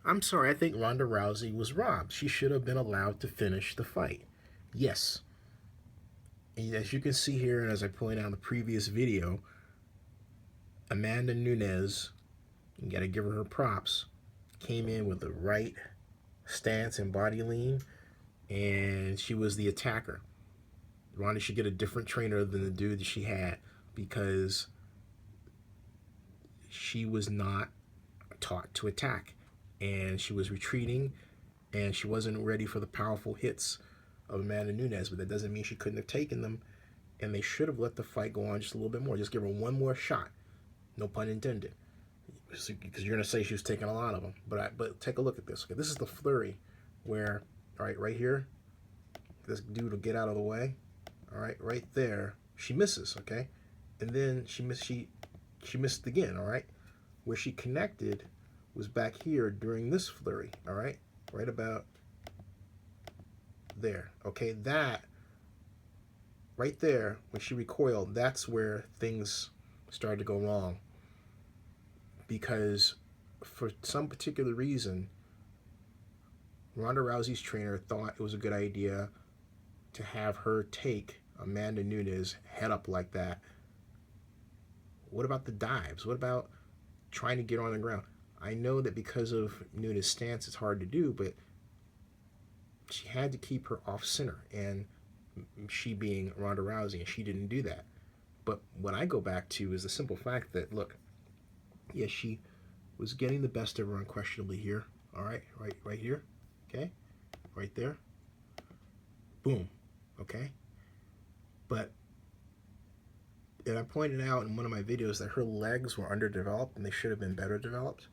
I'm sorry, I think Ronda Rousey was robbed. She should have been allowed to finish the fight. Yes. And as you can see here, and as I pointed out in the previous video, Amanda Nunes, you gotta give her props, came in with the right stance and body lean, and she was the attacker. Ronda should get a different trainer than the dude that she had, because she was not taught to attack, and she was retreating, and she wasn't ready for the powerful hits of Amanda Nunes. But that doesn't mean she couldn't have taken them, and they should have let the fight go on just a little bit more. Just give her one more shot. No pun intended. Because you're gonna say she was taking a lot of them, but take a look at this. Okay, this is the flurry, where right here, this dude will get out of the way. All right there, she misses. Okay, and then she missed again. All right, where she connected was back here during this flurry. All right, right about there. Okay, that right there, when she recoiled, that's where things started to go wrong, because for some particular reason, Ronda Rousey's trainer thought it was a good idea to have her take Amanda Nunes head up like that. What about the dives? What about trying to get on the ground? I know that because of Nunes' stance, it's hard to do, but she had to keep her off center, and she being Ronda Rousey, and she didn't do that. But what I go back to is the simple fact that, look, yes, she was getting the best of her unquestionably here. All right, right here. Okay, right there. Boom. Okay. But, and I pointed out in one of my videos that her legs were underdeveloped and they should have been better developed.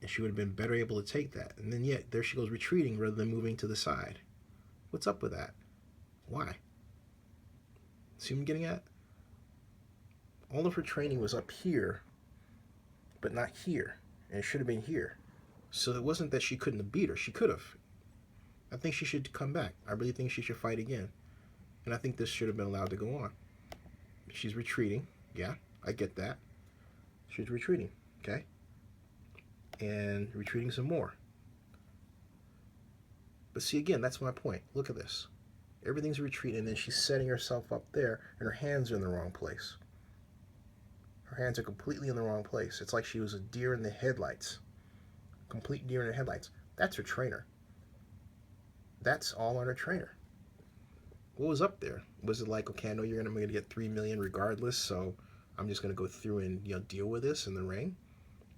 And she would have been better able to take that. And then yet, there she goes retreating rather than moving to the side. What's up with that? Why? See what I'm getting at? All of her training was up here, but not here. And it should have been here. So it wasn't that she couldn't have beat her. She could have. I think she should come back. I really think she should fight again. And I think this should have been allowed to go on. She's retreating. Yeah, I get that. She's retreating. Okay? And retreating some more. But see, again, that's my point. Look at this. Everything's retreating, and then she's setting herself up there, and her hands are in the wrong place. Her hands are completely in the wrong place. It's like she was a deer in the headlights. Complete deer in the headlights. That's her trainer. That's all on her trainer. What was up there? Was it like, okay, I know you're going to get $3 million regardless, so I'm just going to go through and deal with this in the ring?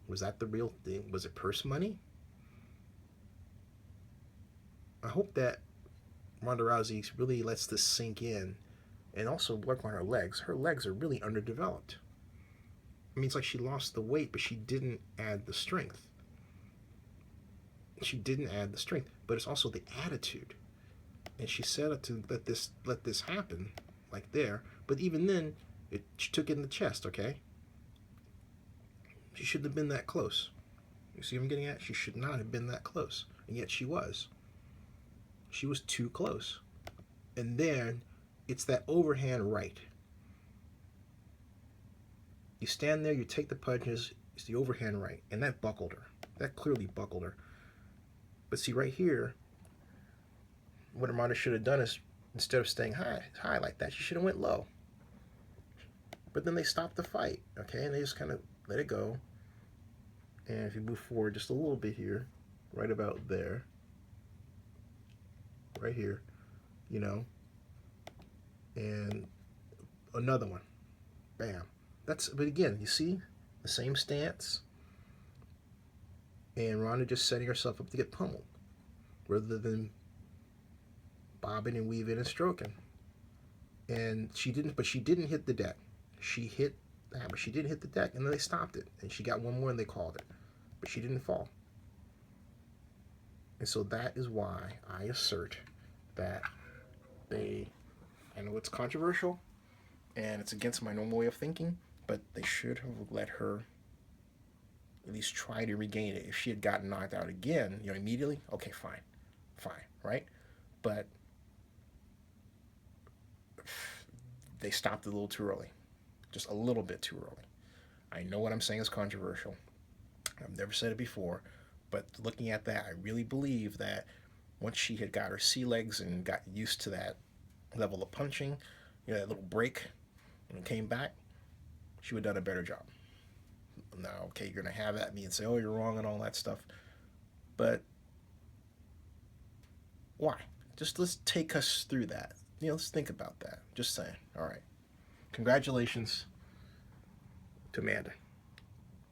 Was that the real thing? Was it purse money? I hope that Ronda Rousey really lets this sink in, and also work on her legs. Her legs are really underdeveloped. I mean, it's like she lost the weight, but she didn't add the strength. She didn't add the strength, but it's also the attitude. And she set up to let this happen, like there. But even then, she took it in the chest. Okay, she shouldn't have been that close. You see what I'm getting at? She should not have been that close, and yet she was. She was too close. And then it's that overhand right. You stand there, you take the punches. It's the overhand right, and that buckled her. That clearly buckled her. But see, right here, what Amanda should have done is, instead of staying high like that, she should have went low. But then they stopped the fight, okay? And they just kind of let it go. And if you move forward just a little bit here, right about there, right here, and another one, bam. But again, you see, the same stance, and Ronda just setting herself up to get pummeled, rather than bobbing and weaving and stroking. And she didn't hit the deck. She hit that, but she didn't hit the deck, and then they stopped it. And she got one more and they called it. But she didn't fall. And so that is why I assert that I know it's controversial, and it's against my normal way of thinking, but they should have let her at least try to regain it. If she had gotten knocked out again, immediately, okay, fine, right? But they stopped it a little too early, just a little bit too early. I know what I'm saying is controversial. I've never said it before, But looking at that, I really believe that once she had got her sea legs and got used to that level of punching, that little break, and came back, she would have done a better job. Now, okay, you're going to have at me and say, oh, you're wrong and all that stuff. But why? Just let's take us through that. Let's think about that. Just saying. All right. Congratulations to Amanda.